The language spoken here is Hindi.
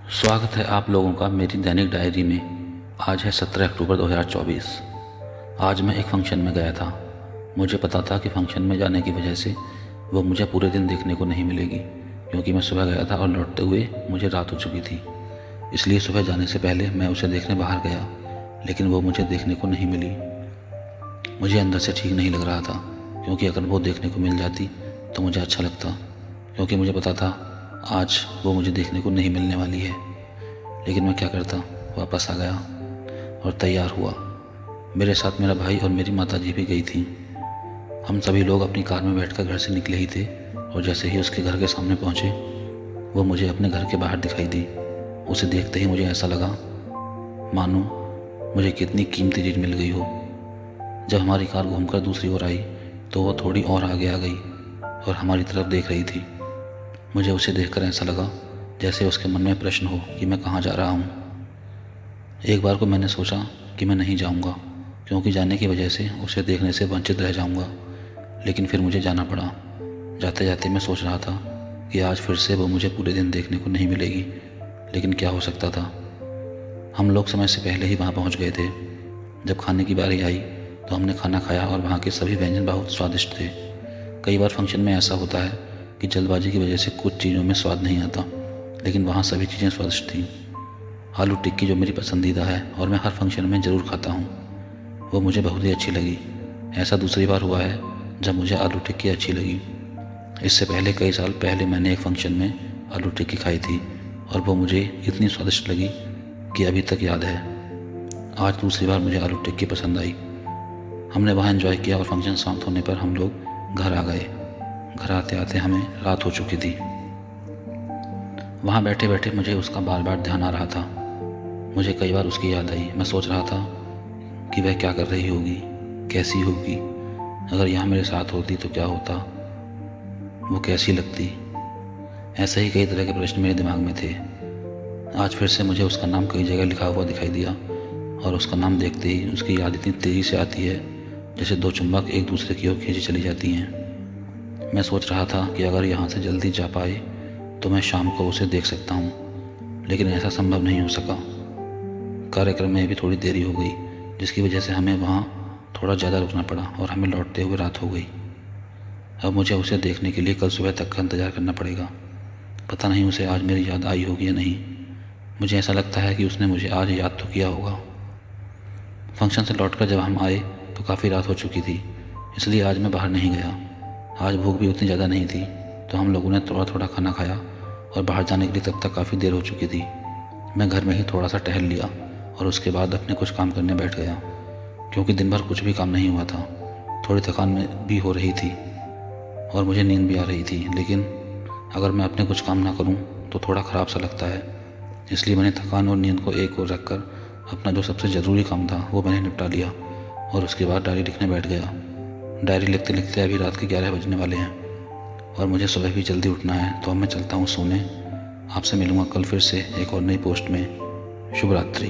स्वागत है आप लोगों का मेरी दैनिक डायरी में। आज है 17 अक्टूबर 2024। आज मैं एक फ़ंक्शन में गया था। मुझे पता था कि फ़ंक्शन में जाने की वजह से वो मुझे पूरे दिन देखने को नहीं मिलेगी, क्योंकि मैं सुबह गया था और लौटते हुए मुझे रात हो चुकी थी। इसलिए सुबह जाने से पहले मैं उसे देखने बाहर गया, लेकिन वो मुझे देखने को नहीं मिली। मुझे अंदर से ठीक नहीं लग रहा था, क्योंकि अगर वो देखने को मिल जाती तो मुझे अच्छा लगता, क्योंकि मुझे पता था आज वो मुझे देखने को नहीं मिलने वाली है। लेकिन मैं क्या करता, वापस आ गया और तैयार हुआ। मेरे साथ मेरा भाई और मेरी माताजी भी गई थी। हम सभी लोग अपनी कार में बैठकर घर से निकले ही थे, और जैसे ही उसके घर के सामने पहुँचे वो मुझे अपने घर के बाहर दिखाई दी। उसे देखते ही मुझे ऐसा लगा मानो मुझे कितनी कीमती चीज़ मिल गई हो। जब हमारी कार घूमकर दूसरी ओर आई तो वो थोड़ी और आगे आ गई और हमारी तरफ देख रही थी। मुझे उसे देखकर ऐसा लगा जैसे उसके मन में प्रश्न हो कि मैं कहाँ जा रहा हूँ। एक बार को मैंने सोचा कि मैं नहीं जाऊँगा, क्योंकि जाने की वजह से उसे देखने से वंचित रह जाऊँगा। लेकिन फिर मुझे जाना पड़ा। जाते जाते मैं सोच रहा था कि आज फिर से वो मुझे पूरे दिन देखने को नहीं मिलेगी, लेकिन क्या हो सकता था। हम लोग समय से पहले ही वहाँ पहुँच गए थे। जब खाने की बारी आई तो हमने खाना खाया और वहाँ के सभी व्यंजन बहुत स्वादिष्ट थे। कई बार फंक्शन में ऐसा होता है कि जल्दबाजी की वजह से कुछ चीज़ों में स्वाद नहीं आता, लेकिन वहाँ सभी चीज़ें स्वादिष्ट थीं। आलू टिक्की जो मेरी पसंदीदा है और मैं हर फंक्शन में ज़रूर खाता हूँ, वो मुझे बहुत ही अच्छी लगी। ऐसा दूसरी बार हुआ है जब मुझे आलू टिक्की अच्छी लगी। इससे पहले कई साल पहले मैंने एक फंक्शन में आलू टिक्की खाई थी और वो मुझे इतनी स्वादिष्ट लगी कि अभी तक याद है। आज दूसरी बार मुझे आलू टिक्की पसंद आई। हमने वहाँ एंजॉय किया और फंक्शन समाप्त होने पर हम लोग घर आ गए। घर आते आते हमें रात हो चुकी थी। वहाँ बैठे बैठे मुझे उसका बार बार ध्यान आ रहा था। मुझे कई बार उसकी याद आई। मैं सोच रहा था कि वह क्या कर रही होगी, कैसी होगी, अगर यहाँ मेरे साथ होती तो क्या होता, वो कैसी लगती। ऐसे ही कई तरह के प्रश्न मेरे दिमाग में थे। आज फिर से मुझे उसका नाम कई जगह लिखा हुआ दिखाई दिया, और उसका नाम देखते ही उसकी याद इतनी तेज़ी से आती है जैसे दो चुंबक एक दूसरे की ओर खींची चली जाती हैं। मैं सोच रहा था कि अगर यहाँ से जल्दी जा पाए तो मैं शाम को उसे देख सकता हूँ, लेकिन ऐसा संभव नहीं हो सका। कार्यक्रम में भी थोड़ी देरी हो गई, जिसकी वजह से हमें वहाँ थोड़ा ज़्यादा रुकना पड़ा और हमें लौटते हुए रात हो गई। अब मुझे उसे देखने के लिए कल सुबह तक का इंतज़ार करना पड़ेगा। पता नहीं उसे आज मेरी याद आई होगी या नहीं। मुझे ऐसा लगता है कि उसने मुझे आज याद तो किया होगा। फंक्शन से लौटकर जब हम आए तो काफ़ी रात हो चुकी थी, इसलिए आज मैं बाहर नहीं गया। आज भूख भी उतनी ज़्यादा नहीं थी, तो हम लोगों ने थोड़ा थोड़ा खाना खाया और बाहर जाने के लिए तब तक काफ़ी देर हो चुकी थी। मैं घर में ही थोड़ा सा टहल लिया और उसके बाद अपने कुछ काम करने बैठ गया, क्योंकि दिन भर कुछ भी काम नहीं हुआ था। थोड़ी थकान में भी हो रही थी और मुझे नींद भी आ रही थी, लेकिन अगर मैं अपने कुछ काम ना करूं तो थोड़ा ख़राब सा लगता है। इसलिए मैंने थकान और नींद को एक ओर रखकर अपना जो सबसे ज़रूरी काम था वो मैंने निपटा लिया और उसके बाद डायरी लिखने बैठ गया। डायरी लिखते लिखते अभी रात के 11 बजने वाले हैं और मुझे सुबह भी जल्दी उठना है, तो अब मैं चलता हूँ सोने। आपसे मिलूँगा कल फिर से एक और नई पोस्ट में। शुभ रात्रि।